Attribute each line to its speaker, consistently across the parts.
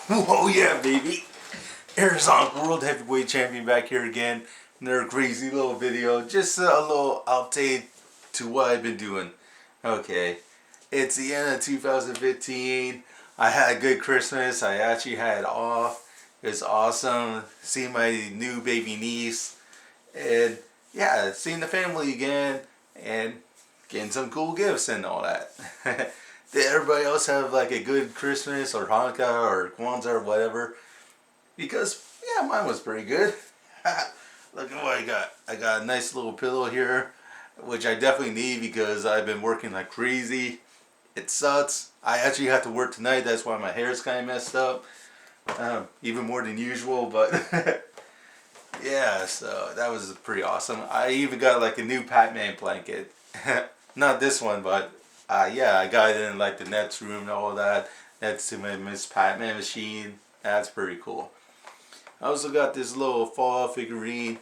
Speaker 1: Whoa, yeah, baby. Arizona World Heavyweight Champion back here again. Another crazy little video. Just a little update to what I've been doing. Okay, it's the end of 2015. I had a good Christmas. I actually had off. It was awesome. Seeing my new baby niece. And yeah, seeing the family again. And getting some cool gifts and all that. Did everybody else have like a good Christmas or Hanukkah or Kwanzaa or whatever? Because, yeah, mine was pretty good. Look at what I got. I got a nice little pillow here, which I definitely need because I've been working like crazy. It sucks. I actually have to work tonight. That's why my hair's kind of messed up. Even more than usual, but yeah, so that was pretty awesome. I even got like a new Pac-Man blanket. Not this one, but yeah, I got it in like the next room and all that. Next to my Miss Pac-Man machine. That's pretty cool. I also got this little Fallout figurine.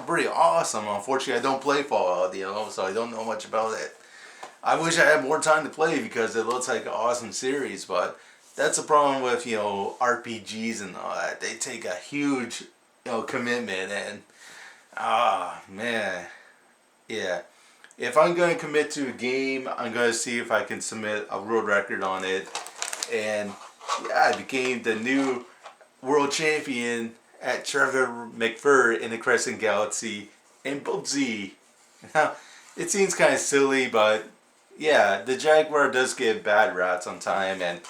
Speaker 1: Pretty awesome. Unfortunately, I don't play Fallout, so I don't know much about it. I wish I had more time to play because it looks like an awesome series, but that's the problem with, RPGs and all that. They take a huge, commitment and, man. Yeah. If I'm going to commit to a game, I'm going to see if I can submit a world record on it. And, yeah, I became the new world champion at Trevor McFur in the Crescent Galaxy in PUBG. Now, it seems kind of silly, but yeah, the Jaguar does get bad rap sometimes, and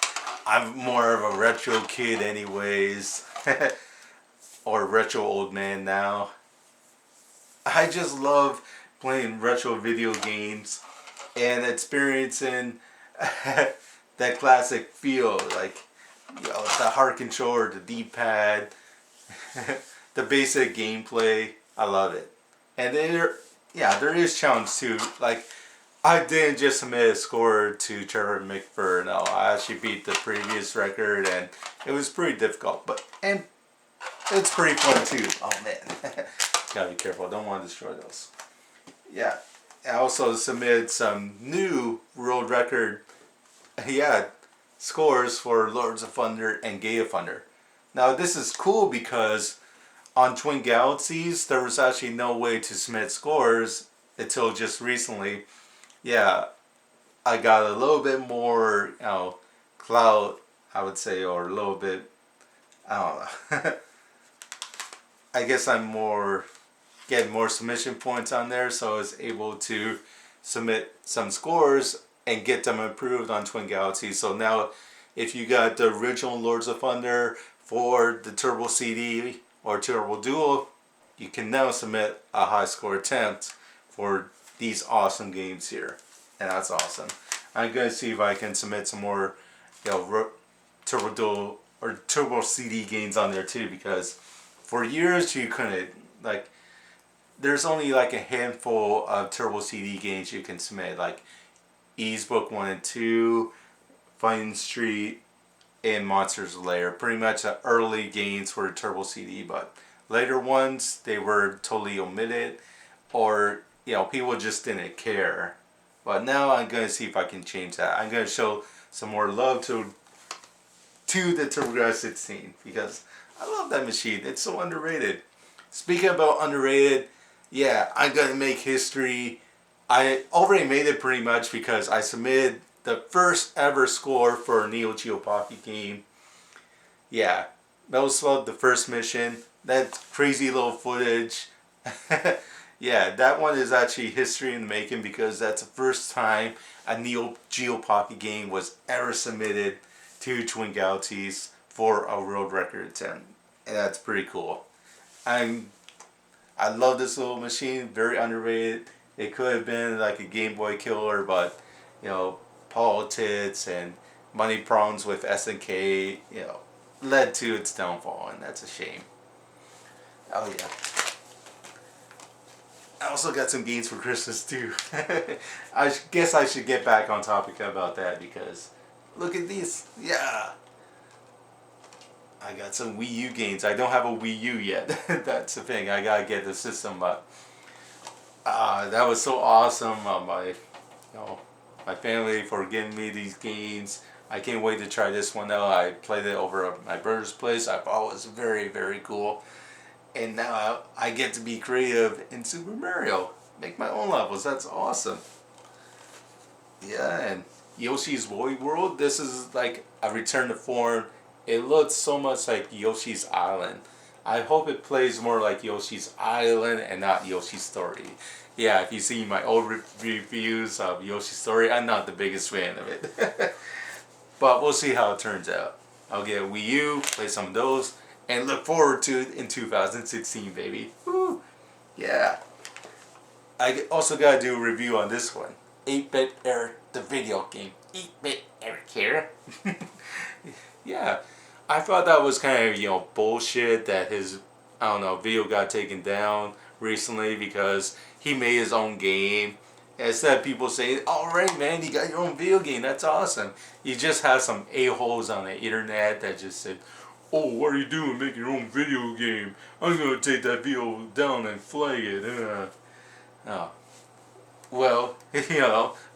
Speaker 1: I'm more of a retro kid anyways. Or retro old man now. I just love playing retro video games and experiencing that classic feel, like the heart controller, the D-pad, the basic gameplay. I love it. And there is challenge too. Like, I didn't just submit a score to Trevor McFur. No, I actually beat the previous record, and it was pretty difficult. And it's pretty fun too. Oh man, gotta be careful. I don't want to destroy those. Yeah, I also submitted some new world record. Yeah, scores for Lords of Thunder and Gate of Thunder. Now this is cool because on Twin Galaxies there was actually no way to submit scores until just recently. Yeah, I got a little bit more, clout, I would say, or a little bit, I don't know. I guess I'm getting more submission points on there, so I was able to submit some scores and get them improved on Twin Galaxies. So now, if you got the original Lords of Thunder for the Turbo CD or Turbo Duo, you can now submit a high score attempt for these awesome games here, and that's awesome. I'm gonna see if I can submit some more, Turbo Duo or Turbo CD games on there too, because for years you couldn't, like, there's only like a handful of Turbo CD games you can submit, like Ease Book 1 and 2, Fighting Street, and Monsters Lair. Pretty much the early games for Turbo CD, but later ones, they were totally omitted, or, people just didn't care. But now I'm going to see if I can change that. I'm going to show some more love to the TurboGrafx 16 because I love that machine. It's so underrated. Speaking about underrated, yeah, I'm going to make history. I already made it pretty much because I submitted the first ever score for a Neo Geo Pocket game. Yeah, Metal Slug, the first mission. That crazy little footage. Yeah, that one is actually history in the making because that's the first time a Neo Geo Pocket game was ever submitted to Twin Galaxies for a world record attempt. And that's pretty cool. I love this little machine, very underrated. It could have been like a Game Boy killer, but politics and money problems with SNK, led to its downfall, and that's a shame. Oh yeah. I also got some games for Christmas too. I guess I should get back on topic about that because look at these. Yeah. I got some Wii U games. I don't have a Wii U yet. That's the thing. I gotta get the system, but that was so awesome. My family for getting me these games. I can't wait to try this one out. I played it over at my brother's place. I thought it was very, very cool. And now I get to be creative in Super Mario. Make my own levels. That's awesome. Yeah, and Yoshi's Woolly World. This is like a return to form. It looks so much like Yoshi's Island. I hope it plays more like Yoshi's Island and not Yoshi's Story. Yeah, if you see my old reviews of Yoshi's Story, I'm not the biggest fan of it. But we'll see how it turns out. I'll get a Wii U, play some of those, and look forward to it in 2016, baby. Woo! Yeah. I also gotta do a review on this one. 8-Bit Eric, the video game. 8-Bit Eric here. Yeah. I thought that was kind of, bullshit that his, video got taken down recently because he made his own game. Instead of people saying, alright man, you got your own video game, that's awesome. You just have some a-holes on the internet that just said, oh, what are you doing making your own video game? I'm going to take that video down and flag it. Oh. Well,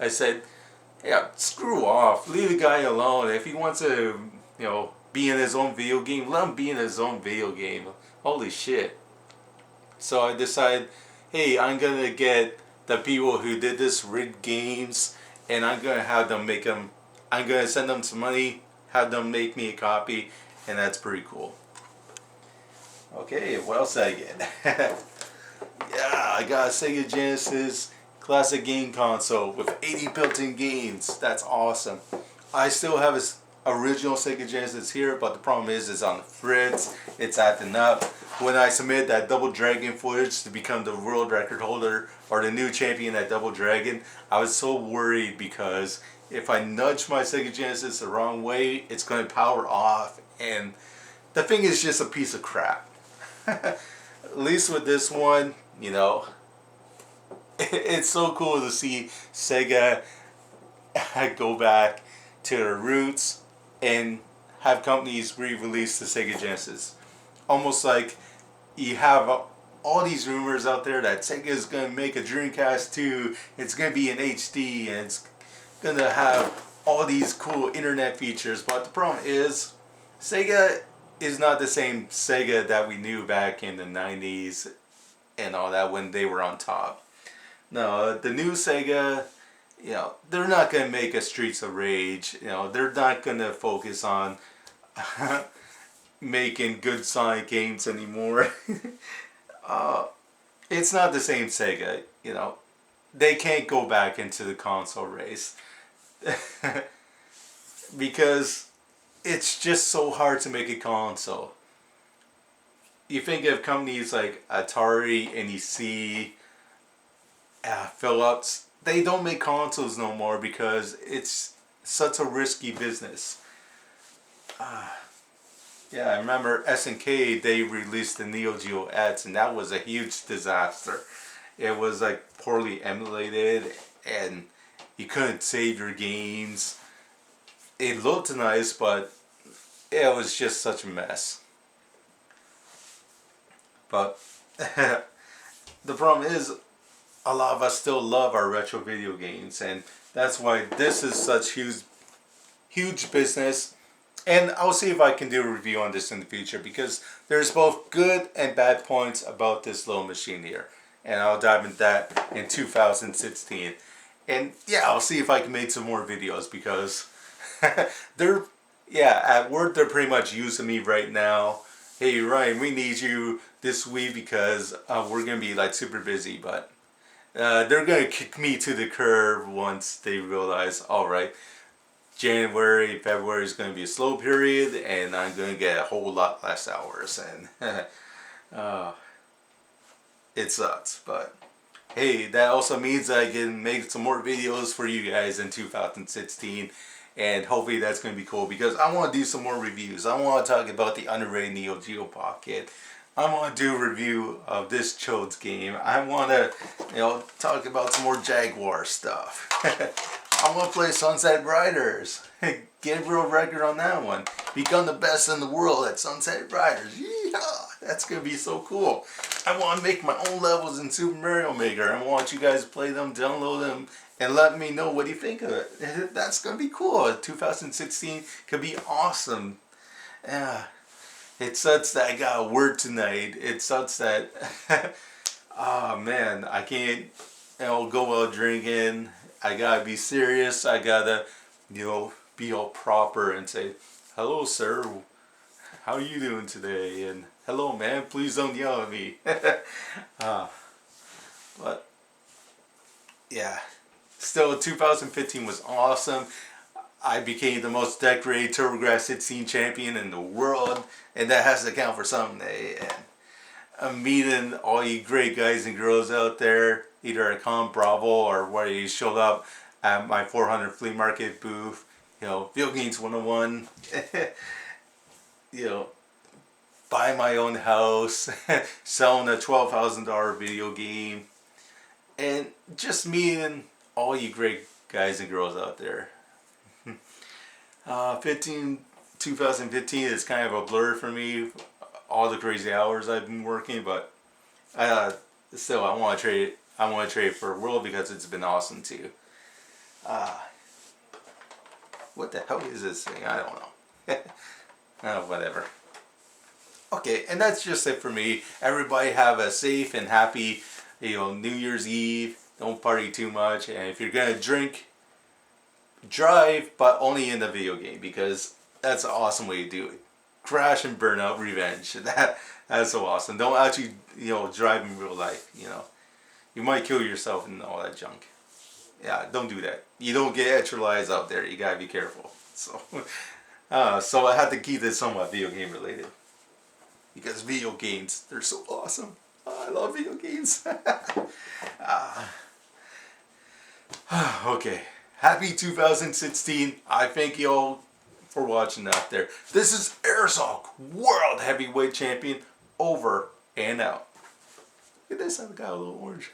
Speaker 1: I said, yeah, screw off. Leave the guy alone. If he wants to, be in his own video game, let him be in his own video game. Holy shit. So I decided, hey, I'm going to get the people who did this rigged games, and I'm going to have them make them, I'm going to send them some money, have them make me a copy, and that's pretty cool. Okay, what else did I get? Yeah, I got a Sega Genesis classic game console with 80 built-in games. That's awesome. I still have his original Sega Genesis here, but the problem is it's on the fritz. It's acting up. When I submitted that Double Dragon footage to become the world record holder or the new champion at Double Dragon, I was so worried because if I nudge my Sega Genesis the wrong way, it's going to power off, and the thing is just a piece of crap. At least with this one, it's so cool to see Sega go back to their roots and have companies re-release the Sega Genesis. Almost like you have all these rumors out there that Sega is going to make a Dreamcast 2, it's going to be in HD, and it's going to have all these cool internet features. But the problem is, Sega is not the same Sega that we knew back in the 90s and all that when they were on top. No, the new Sega, they're not going to make a Streets of Rage. They're not going to focus on making good Sonic games anymore. It's not the same Sega. They can't go back into the console race because it's just so hard to make a console. You think of companies like Atari, NEC, Philips, they don't make consoles no more because it's such a risky business. Yeah, I remember SNK, they released the Neo Geo X, and that was a huge disaster. It was like poorly emulated, and you couldn't save your games. It looked nice, but it was just such a mess. But the problem is, a lot of us still love our retro video games, and that's why this is such huge business. And I'll see if I can do a review on this in the future, because there's both good and bad points about this little machine here, and I'll dive into that in 2016. And yeah, I'll see if I can make some more videos, because at work they're pretty much using me right now. Hey Ryan, we need you this week because we're gonna be like super busy, but they're gonna kick me to the curb once they realize, alright, January, February is going to be a slow period, and I'm going to get a whole lot less hours, and it sucks. But hey, that also means I can make some more videos for you guys in 2016, and hopefully that's going to be cool, because I want to do some more reviews. I want to talk about the underrated Neo Geo Pocket. I want to do a review of this Chode's game. I want to, talk about some more Jaguar stuff. I want to play Sunset Riders. Get a world record on that one. Become the best in the world at Sunset Riders. Yeehaw! That's going to be so cool. I want to make my own levels in Super Mario Maker. I want you guys to play them, download them, and let me know what you think of it. That's gonna be cool. 2016 could be awesome. Yeah. It sucks that I got work tonight. It sucks that, oh man, I can't, go out drinking. I gotta be serious. I gotta, be all proper and say, hello, sir. How are you doing today? And hello, man. Please don't yell at me. uh, but yeah, still, 2015 was awesome. I became the most decorated TurboGrafx 16 champion in the world, and that has to count for something. And I'm meeting all you great guys and girls out there, either at Con Bravo or where you showed up at my 400 flea market booth. Video Games 101. you know, buy my own house, selling a $12,000 video game, and just meeting all you great guys and girls out there. 2015 is kind of a blur for me. All the crazy hours I've been working, but still, I want to trade it. I want to trade it for a world because it's been awesome too. What the hell is this thing? I don't know. Whatever. Okay, and that's just it for me. Everybody have a safe and happy, New Year's Eve. Don't party too much, and if you're gonna drink, drive, but only in the video game, because that's an awesome way to do it. Crash and burn out revenge. That's so awesome. Don't actually, drive in real life. You might kill yourself and all that junk. Yeah, don't do that. You don't get extra lives out there. You gotta be careful. So I had to keep this somewhat video game related, because video games, they're so awesome. I love video games. Okay. Happy 2016. I thank you all for watching out there. This is Airsoft World Heavyweight Champion, over and out. Look at this, I've got a little orange.